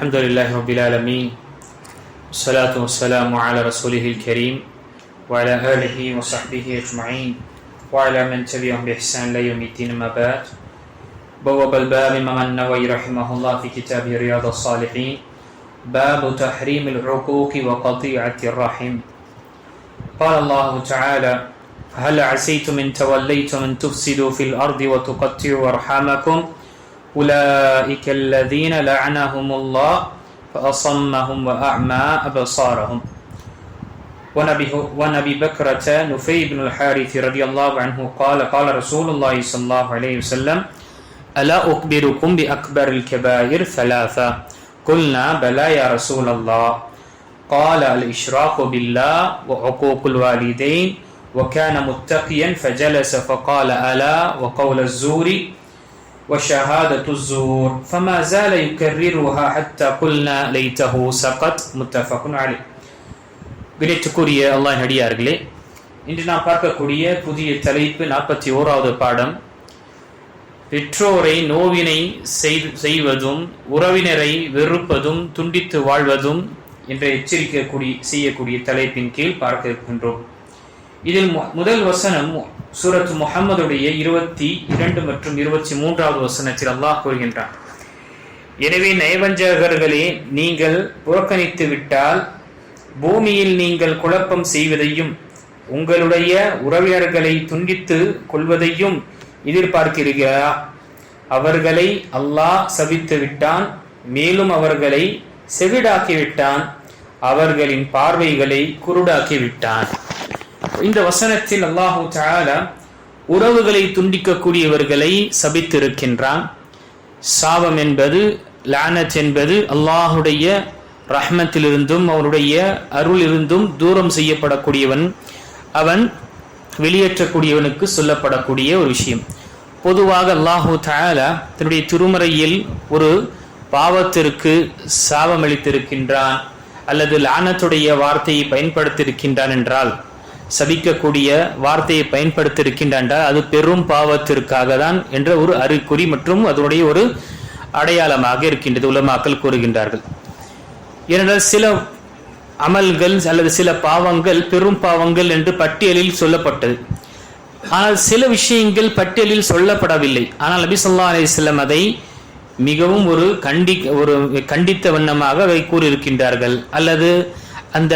الحمد لله رب العالمين والصلاة والسلام على رسوله الكريم وعلى آله وصحبه أجمعين وعلى من تبعهم بإحسان إلى يوم الدين. أما بعد. بواب الباب إمام النووي رحمه الله في كتابه رياض الصالحين باب تحريم العقوق وقطيعة الرحم. قال الله تعالى: هل عسيتم إن توليتم أن تفسدوا في الأرض وتقطعوا أرحامكم أولئك الذين لعنهم الله فأصمهم وأعمى أبصارهم. ونبي بكرة نفي بن الحارث رضي الله عنه قال: قال رسول الله صلى الله عليه وسلم: ألا أخبركم بأكبر الكبائر ثلاثة؟ قلنا: بلى يا رسول الله. قال: الإشراك بالله وعقوق الوالدين وكان متقيا فجلس فقال: ألا وقول الزور وشهادة الزور فما زال يكررها حتى قلنا ليته سقط. متفق عليه. கணித்துக்குரிய அல்லாஹ் அடியார்களே, இன்று நாம் பார்க்கக்கூடிய புதிய தலைப்பு 41வது பாடம். பெற்றோரை நோவினை செய்வதும் உறவினரை வெறுப்பதும் துண்டித்து வாழ்வதும் என்ற எச்சரிக்கை செய்யக்கூடிய தலைப்பின் கீழ் பார்க்க இருக்கின்றோம். இதில் முதல் வசனம் சூரத் முஹம்மதுடைய 22 மற்றும் 23வது வசனத்தில் அல்லாஹ் கூறுகின்றான்: எனவே நயவஞ்சகர்களே, நீங்கள் புறக்கணித்து விட்டால் பூமியில் நீங்கள் குழப்பம் செய்வதையும் உங்களுடைய உறவினர்களை துண்டித்து கொள்வதையும் எதிர்பார்க்கிறீர்களா? அவர்களை அல்லாஹ் சபித்து விட்டான், மேலும் அவர்களை செவிடாக்கிவிட்டான், அவர்களின் பார்வைகளை குருடாக்கி விட்டான். இந்த வசனத்தில் அல்லாஹு தஆலா உறவுகளை துண்டிக்கக்கூடியவர்களை சபித்திருக்கின்றான். சாபம் என்பது, லானத் என்பது அல்லாஹுடைய ரஹ்மத்திலிருந்தும் அவருடைய அருளிலிருந்தும் தூரம் செய்யப்படக்கூடியவன், அவன் வெளியேற்றக்கூடியவனுக்கு சொல்லப்படக்கூடிய ஒரு விஷயம். பொதுவாக அல்லாஹு தஆலா தன்னுடைய திருமறையில் ஒரு பாவத்திற்கு சாபம் அளித்திருக்கின்றான் அல்லது லானத்துடைய வார்த்தையை பயன்படுத்தியிருக்கின்றான் என்றால், சபிக்கக்கூடிய வார்த்தையை பயன்படுத்தியிருக்கின்றான், அது பெரும் பாவத்திற்காக தான் என்ற ஒரு அறிகுறி மற்றும் அதனுடைய ஒரு அடையாளமாக இருக்கின்றது உலமாக்கள் கூறுகின்றார்கள். ஏனென்றால் சில அமல்கள் அல்லது சில பாவங்கள் பெரும் பாவங்கள் என்று பட்டியலில் சொல்லப்பட்டது. ஆனால் சில விஷயங்கள் பட்டியலில் சொல்லப்படவில்லை. ஆனால் நபி ஸல்லல்லாஹு அலைஹி வஸல்லம் அதை மிகவும் ஒரு கண்டித்த வண்ணமாக அதை கூறியிருக்கின்றார்கள். அல்லது அந்த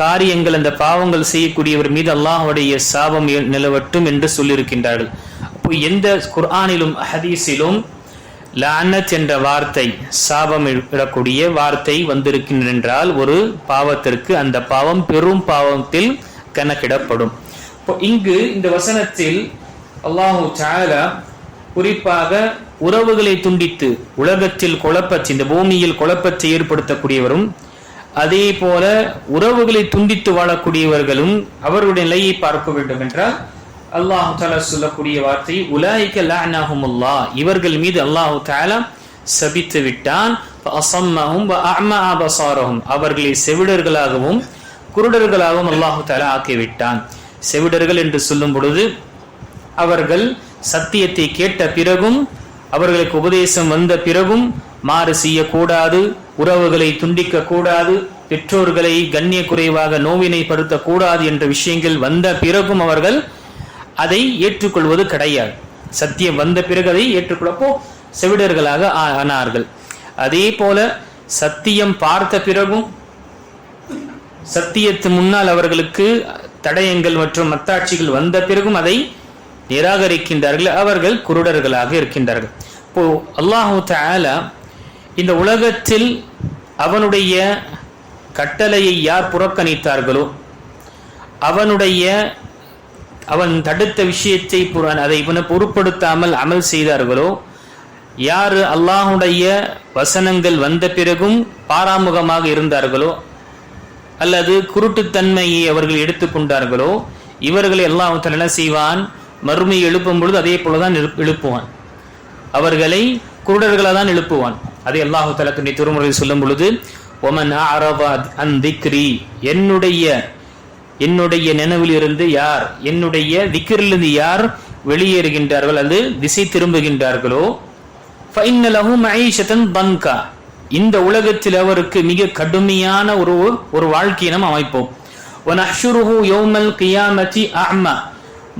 காரியங்கள், அந்த பாவங்கள் செய்யக்கூடியவர் மீது அல்லாஹ்வுடைய சாபம் நிலவட்டும் என்று சொல்லியிருக்கின்றார்கள். அப்போ எந்த குர்ஆனிலும் ஹதீஸிலும் லானத் என்ற வார்த்தை, சாபம் இடக்கூடிய வார்த்தை வந்திருக்கின்ற என்றால் ஒரு பாவத்திற்கு அந்த பாவம் பெரும் பாவத்தில் கணக்கிடப்படும். இங்கு இந்த வசனத்தில் அல்லாஹு தஆலா குறிப்பாக உறவுகளை துண்டித்து உலகத்தில் குழப்பத்தை, இந்த பூமியில் குழப்பத்தை ஏற்படுத்தக்கூடியவரும் அதே போல உறவுகளை துண்டித்து வாழக்கூடியவர்களும் அவர்களுடைய நிலையை பார்க்க வேண்டும் என்றால் அல்லாஹு தஆலா சொல்லக்கூடிய வார்த்தை உலாயிக லஅனஹுமுல்லாஹ், இவர்கள் மீது அல்லாஹு தஆலா சபித்து விட்டான். ஃபஅஸம்மஹும் வஅஅமா அபஸாரஹும், அவர்களை செவிடர்களாகவும் குருடர்களாகவும் அல்லாஹு தஆலா ஆக்கிவிட்டான். செவிடர்கள் என்று சொல்லும் பொழுது அவர்கள் சத்தியத்தை கேட்ட பிறகும் அவர்களுக்கு உபதேசம் வந்த பிறகும் மாறு செய்யக்கூடாது, உறவுகளை துண்டிக்க கூடாது, பெற்றோர்களை கண்ணிய குறைவாக நோவினைப்படுத்தக்கூடாது என்ற விஷயங்கள் வந்த பிறகும் அவர்கள் அதை ஏற்றுக்கொள்வது கிடையாது. சத்தியம் வந்த பிறகு அதை ஏற்றுக்கொள்ளப்போ செவிடர்களாக ஆனார்கள். அதே போல சத்தியம் பார்த்த பிறகும் சத்தியத்து முன்னால் அவர்களுக்கு தடயங்கள் மற்றும் மத்தாட்சிகள் வந்த பிறகும் அதை நிராகரிக்கின்றார்கள், அவர்கள் குருடர்களாக இருக்கின்றார்கள். இப்போ அல்லாஹு தஆலா இந்த உலகத்தில் அவனுடைய கட்டளையை யார் புறக்கணித்தார்களோ, அவன் தடுத்த விஷயத்தை அதை பொருட்படுத்தாமல் அமல் செய்தார்களோ, யார் அல்லாஹுடைய வசனங்கள் வந்த பிறகும் பாராமுகமாக இருந்தார்களோ அல்லது குருட்டுத்தன்மையை அவர்கள் எடுத்துக்கொண்டார்களோ, இவர்களை அல்லாஹ் தஆலா என்ன செய்வான்? மறுமை எழுப்பும் பொழுது அதே போலதான் எழுப்புவான். அவர்களை குருடர்களாக தான் எழுப்புவான். அதை அல்லாஹ் தஆலா தன்னுடைய திருமறையில் சொல்லும் பொழுது ஒமன் அஅரத அன் திக்ரி, என்னுடைய நினைவில் இருந்து யார், என்னுடைய திக்ரிலிருந்து யார் வெளியேறுகின்றார்கள் அல்லது திசை திரும்புகின்றார்களோ ஃபஇன்ன லஹு மஈஷத்தன் தன்கா, இந்த உலகத்தில் அவருக்கு மிக கடுமையான ஒரு வாழ்க்கையை நாம் அமைப்போம். வநஹ்ஷுருஹு யௌமல் கியாமத்தி அஅமா,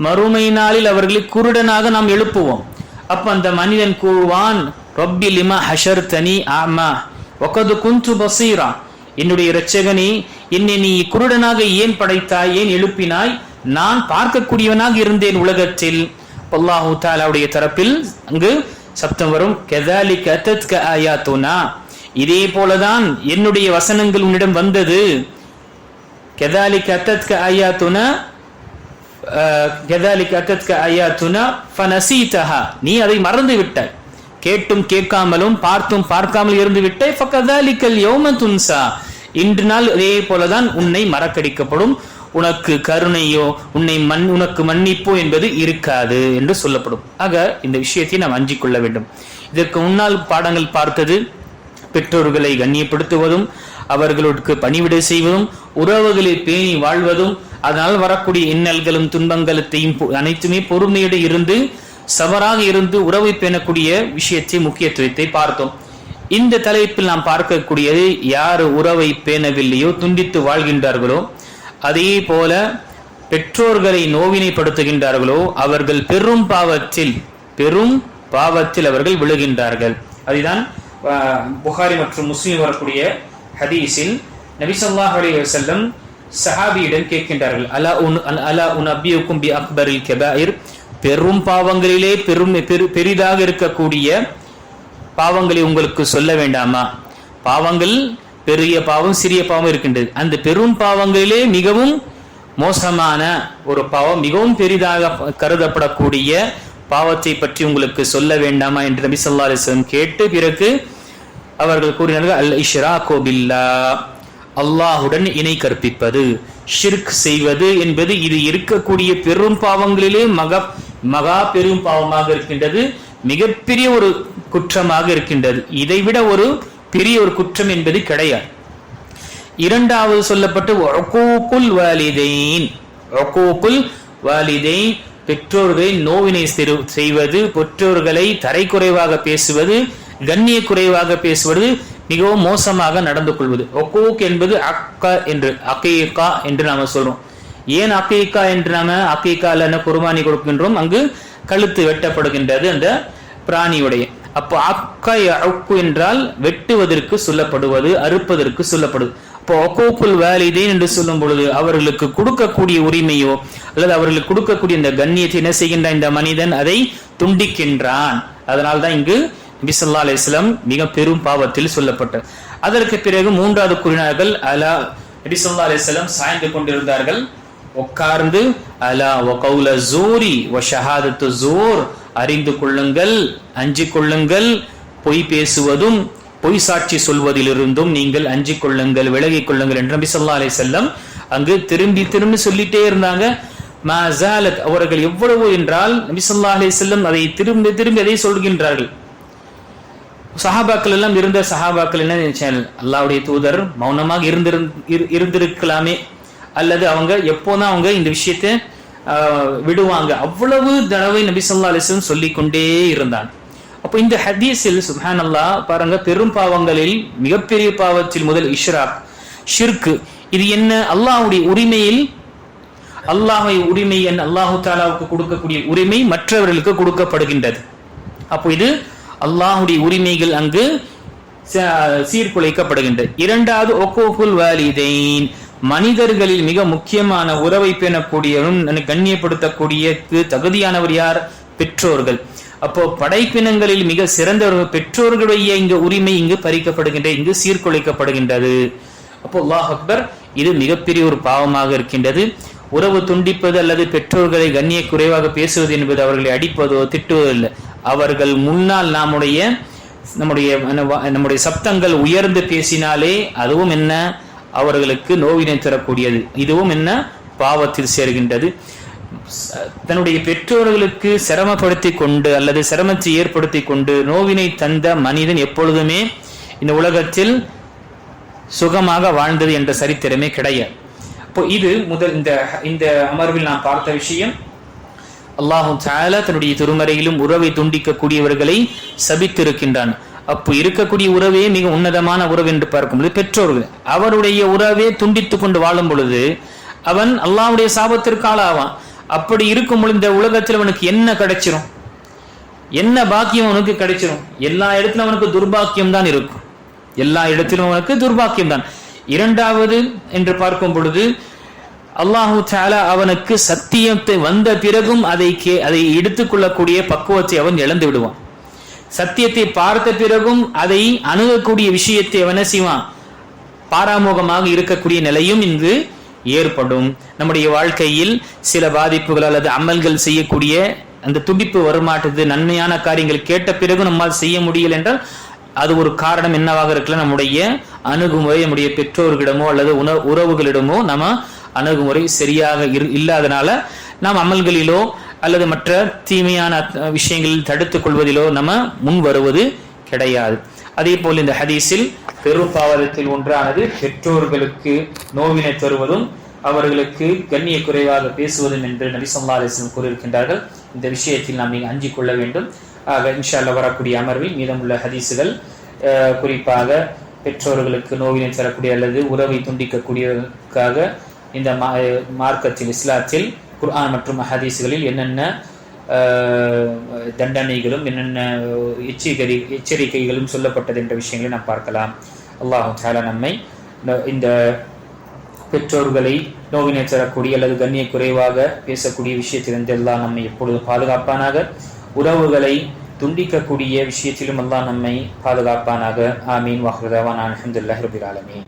மறுமை நாளில் அவர்களை குருடனாக நாம் எழுப்புவோம். அப்ப அந்த மனிதன் கூறுவான், ரப்பி லிமா ஹஷர்தனி அஅமா வகத் குன்து பஸீரா, என்னுடைய இரட்சகனே, என்னை நீ குருடனாக ஏன் படைத்தாய், ஏன் எழுப்பினாய், நான் பார்க்கக்கூடியவனாக இருந்தேன் உலகத்தில். அல்லாஹு தஆலாவுடைய தரப்பில் அங்கு சப்தம் வரும், கஸாலிக அத்தத்க ஆயாத்துனா, இதே போலதான் என்னுடைய வசனங்கள் உன்னிடம் வந்தது. கஸாலிக அத்தத்க ஆயாத்துனா கஸாலிக அத்தத்க ஆயாத்துனா ஃபனஸீதஹா, நீ அதை மறந்து விட்டாய், கேட்டும் கேட்காமலும் பார்த்தும் பார்க்காமல் இருந்து விட்டாய். ஃபகஸாலிகல் யௌம துன்சா, இன்று நாள் அதே போலதான் உன்னை மறக்கடிக்கப்படும், உனக்கு கருணையோ உனக்கு மன்னிப்போ என்பது இருக்காது என்று சொல்லப்படும். ஆக இந்த விஷயத்தை நாம் அஞ்சிக் கொள்ள வேண்டும். இதற்கு முன்னால் பாடங்கள் பார்த்தது பெற்றோர்களை கண்ணியப்படுத்துவதும், அவர்களுக்கு பணிவிடை செய்வதும், உறவுகளை பேணி வாழ்வதும், அதனால் வரக்கூடிய இன்னல்களும் துன்பங்களையும் அனைத்துமே பொறுமையோடு இருந்து சவராக இருந்து உறவை பேணக்கூடிய விஷயத்தை முக்கியத்துவத்தை பார்த்தோம். இந்த தலைப்பில் நாம் பார்க்கக்கூடியது, யார் உறவை பேணவில்லையோ துண்டித்து வாழ்கின்றார்களோ, அதே போல பெற்றோர்களை நோவினைப்படுத்துகின்றார்களோ அவர்கள் பெரும் பாவத்தில் அவர்கள் விழுகின்றார்கள். அதுதான் புகாரி மற்றும் முஸ்லிம் வரக்கூடிய ஹதீஸில் நபி ஸல்லல்லாஹு அலைஹி வஸல்லம் சஹாபியிடம் கேட்கின்றார்கள், அலா உனபியுக்கும் பி அக்பரில் கபாயிர், பெரும் பாவங்களிலே பெரிதாக இருக்கக்கூடிய பாவங்களை உங்களுக்கு சொல்ல வேண்டாமா? பாவங்கள் பெரிய பாவம் சிறிய பாவம் இருக்கின்றது. அந்த பெரும் பாவங்களிலே மிகவும் மோசமான ஒரு பாவம், மிகவும் பெரிதாக கருதப்படக்கூடிய பாவத்தை பற்றி உங்களுக்கு சொல்ல வேண்டாமா என்று நபி ஸல்லல்லாஹு அலைஹி வஸல்லம் கேட்டு பிறகு அவர்கள் கூறினார்கள், அல் இஷ்ராகு பில்லாஹ், அல்லாஹுடன் இணை கற்பிப்பது, ஷிர்க் செய்வது என்பது இது இருக்கக்கூடிய பெரும் பாவங்களிலே மகா பெரும் பாவமாக இருக்கின்றது, மிகப்பெரிய ஒரு குற்றமாக இருக்கின்றது. இதைவிட ஒரு பெரிய ஒரு குற்றம் என்பது கிடையாது. இரண்டாவது சொல்லப்பட்டு உக்கூகுல் வாலிதைன், உக்கூகுல் வாலிதைன், பெற்றோர்களை நோவினை செய்வது, பெற்றோர்களை தரைக்குறைவாக பேசுவது, கண்ணிய குறைவாக பேசுவது, மிகவும் மோசமாக நடந்து கொள்வது. உக்கூக் என்பது அக்கீகா என்று நாம சொல்றோம். ஏன் அக்கீகா என்று நாம அக்கீகால குர்பானி கொடுக்கின்றோம்? அங்கு கழுத்து வெட்டப்படுகின்றது அந்த பிராணியுடைய. அப்போ அக்கு என்றால் வெட்டுவதற்கு சொல்லப்படுவது, அறுப்பதற்கு சொல்லப்படுது. அப்போ ஒகோக்குல் வாலிதைன் என்று சொல்லும் பொழுது அவர்களுக்கு கொடுக்கக்கூடிய உரிமையோ அல்லது அவர்களுக்கு கொடுக்கக்கூடிய இந்த கண்ணியத்தை என்ன செய்கின்ற இந்த மனிதன் அதை துண்டிக்கின்றான். அதனால்தான் இங்கு நபி ஸல்லல்லாஹு அலைஹி வஸல்லம் மிக பெரும் பாவத்தில் சொல்லப்பட்டது. அதற்கு பிறகு மூன்றாவது கூறினார்கள், அலா, நபி ஸல்லல்லாஹு அலைஹி வஸல்லம் சாய்ந்து கொண்டிருந்தார்கள், உட்கார்ந்து, அலா வ கௌல ஸூரி வ ஷஹாதத்து ஸூர், அறிந்து கொள்ளுங்கள், அஞ்சிக் கொள்ளுங்கள், பொய் பேசுவதும் பொய் சாட்சி சொல்வதிலிருந்தும் நீங்கள் அஞ்சிக் கொள்ளுங்கள், விலகிக் கொள்ளுங்கள் என்று நபி ஸல்லல்லாஹு அலைஹி வஸல்லம் அங்கு திரும்பி சொல்லிட்டே இருந்தாங்க. மஸாலத், அவர்கள் எவ்வளவு என்றால் நபி ஸல்லல்லாஹு அலைஹி வஸல்லம் அதை திரும்பி அதை சொல்கின்றார்கள். சஹாபாக்கள் எல்லாம் இருந்த சஹாபாக்கள் என்ன நினைச்சாங்க, அல்லாஹ்வுடைய தூதர் மௌனமாக இருந்திருக்கலாமே, அல்லது அவங்க எப்போதான் அவங்க இந்த விஷயத்தை விடுவாங்க. அவ்வளவு தடவை நபி ஸல்லல்லாஹு அலைஹி வஸல்லம் சொல்லிக் கொண்டே இருந்தான். அப்போ இந்த ஹதீஸில் சுப்ஹானல்லாஹ் பாருங்க, பெரும் பாவங்களில் மிகப்பெரிய பாவத்தில் முதல் இஷ்ராக், ஷிர்க். இது என்ன? அல்லாஹ்வுடைய உரிமையில் அல்லாஹு தஆலாவுக்கு கொடுக்கக்கூடிய உரிமை மற்றவர்களுக்கு கொடுக்கப்படுகின்றது. அப்போ இது அல்லாஹ்வுடைய உரிமைகள் அங்கு சீர்குலைக்கப்படுகின்றது. இரண்டாவது உக்கூகுல் வாலிதைன், மனிதர்களில் மிக முக்கியமான உறவை பேணக்கூடியவரும் கண்ணியப்படுத்தக்கூடிய தகுதியானவர் யார்? பெற்றோர்கள். அப்போ படைப்பினங்களில் மிக சிறந்தவர்கள் பெற்றோர்களுடைய இங்கு உரிமை இங்கு பறிக்கப்படுகின்ற, இங்கு சீர்குலைக்கப்படுகின்றது. அப்போ அல்லாஹ் அக்பர், இது மிகப்பெரிய ஒரு பாவமாக இருக்கின்றது. உறவு துண்டிப்பது அல்லது பெற்றோர்களை கண்ணிய குறைவாக பேசுவது என்பது அவர்களை அடிப்பதோ திட்டுவதோ இல்லை. அவர்கள் முன்னால் நம்முடைய சப்தங்கள் உயர்ந்து பேசினாலே அதுவும் என்ன? அவர்களுக்கு நோவினை தரக்கூடியது. இதுவும் என்ன? பாவத்தில் சேர்கின்றது. தன்னுடைய பெற்றோர்களுக்கு சிரமப்படுத்தி கொண்டு அல்லது சிரமத்தை ஏற்படுத்தி கொண்டு நோவினை தந்த மனிதன் எப்பொழுதுமே இந்த உலகத்தில் சுகமாக வாழ்ந்தது என்ற சரித்திரமே கிடையாது. அப்போ இது முதல் இந்த அமர்வில் நாம் பார்த்த விஷயம். அல்லாஹு தஆலா தன்னுடைய திருமறையிலும் உறவை துண்டிக்கக்கூடியவர்களை சபித்திருக்கின்றான். அப்போ இருக்கக்கூடிய உறவே மிக உன்னதமான உறவு என்று பார்க்கும்போது பெற்றோர்கள். அவருடைய உறவே துண்டித்து கொண்டு வாழும் பொழுது அவன் அல்லாஹ்வுடைய சாபத்திற்கு ஆளாவான். அப்படி இருக்கும் பொழுது இந்த உலகத்தில் அவனுக்கு என்ன கிடைச்சிரும்? என்ன பாக்கியம் அவனுக்கு கிடைச்சிரும்? எல்லா இடத்திலும் அவனுக்கு துர்பாக்கியம் தான் இருக்கும். எல்லா இடத்திலும் அவனுக்கு துர்பாக்கியம் தான். இரண்டாவது என்று பார்க்கும் பொழுது அல்லாஹு தஆலா அவனுக்கு சத்தியத்தை வந்த பிறகும் அதை எடுத்துக்கொள்ளக்கூடிய பக்குவத்தை அவன் இழந்து விடுவான். சத்தியத்தை பார்த்த பிறகும் அதை அணுகக்கூடிய விஷயத்தை அவன் செய்வான், பாராமுகமாக இருக்கக்கூடிய நிலையும் இங்கு ஏற்படும். நம்முடைய வாழ்க்கையில் சில பாதிப்புகள் அல்லது அமல்கள் செய்யக்கூடிய அந்த துடிப்பு வரமாட்டது. நன்மையான காரியங்கள் கேட்ட பிறகு நம்மால் செய்ய முடியல என்றால் அது ஒரு காரணம் என்னவாக இருக்கலாம்? நம்முடைய அணுகுமுறை நம்முடைய பெற்றோர்களிடமோ அல்லது உறவுகளிடமோ நம்ம அணுகுமுறை சரியாக இல்லாதனால நாம் அமல்களிலோ அல்லது மற்ற தீமையான விஷயங்களில் தடுத்துக் கொள்வதிலோ நம்ம முன் வருவது கிடையாது. அதே போல் இந்த ஹதீஸில் பெரும் பாவத்தில் ஒன்றானது பெற்றோர்களுக்கு நோவினை தருவதும் அவர்களுக்கு கண்ணிய குறைவாக பேசுவதும் என்று நபி ஸல்லல்லாஹு அலைஹி வஸல்லம் கூறியிருக்கின்றார்கள். இந்த விஷயத்தில் நாம் நீங்கள் அஞ்சிக் கொள்ள வேண்டும். ஆக இன்ஷா அல்லாஹ் வரக்கூடிய அமர்வில் மீதமுள்ள ஹதீஸுகள் குறிப்பாக பெற்றோர்களுக்கு நோவினை தரக்கூடிய அல்லது உறவை துண்டிக்கக்கூடியதற்காக இந்த மார்க்கத்தில் இஸ்லாத்தில் குர்ஆன் மற்றும் ஹதீஸுகளில் என்னென்ன தண்டனைகளும் என்னென்ன எச்சரிக்கைகளும் சொல்லப்பட்டது என்ற விஷயங்களை நாம் பார்க்கலாம். அல்லாஹ் தஆலா நம்மை இந்த பெற்றோர்களை நோவினை தரக்கூடிய அல்லது கண்ணிய குறைவாக பேசக்கூடிய விஷயத்திலிருந்து எல்லாம் நம்மை எப்பொழுதும் பாதுகாப்பானாக. உறவுகளை துண்டிக்கக்கூடிய விஷயத்திலும் அல்லாஹ் நம்மை பாதுகாப்பானாக. ஆமீன். வஹ்ரு தஅவானா அல்ஹம்துலில்லாஹி ரப்பில் ஆலமீன்.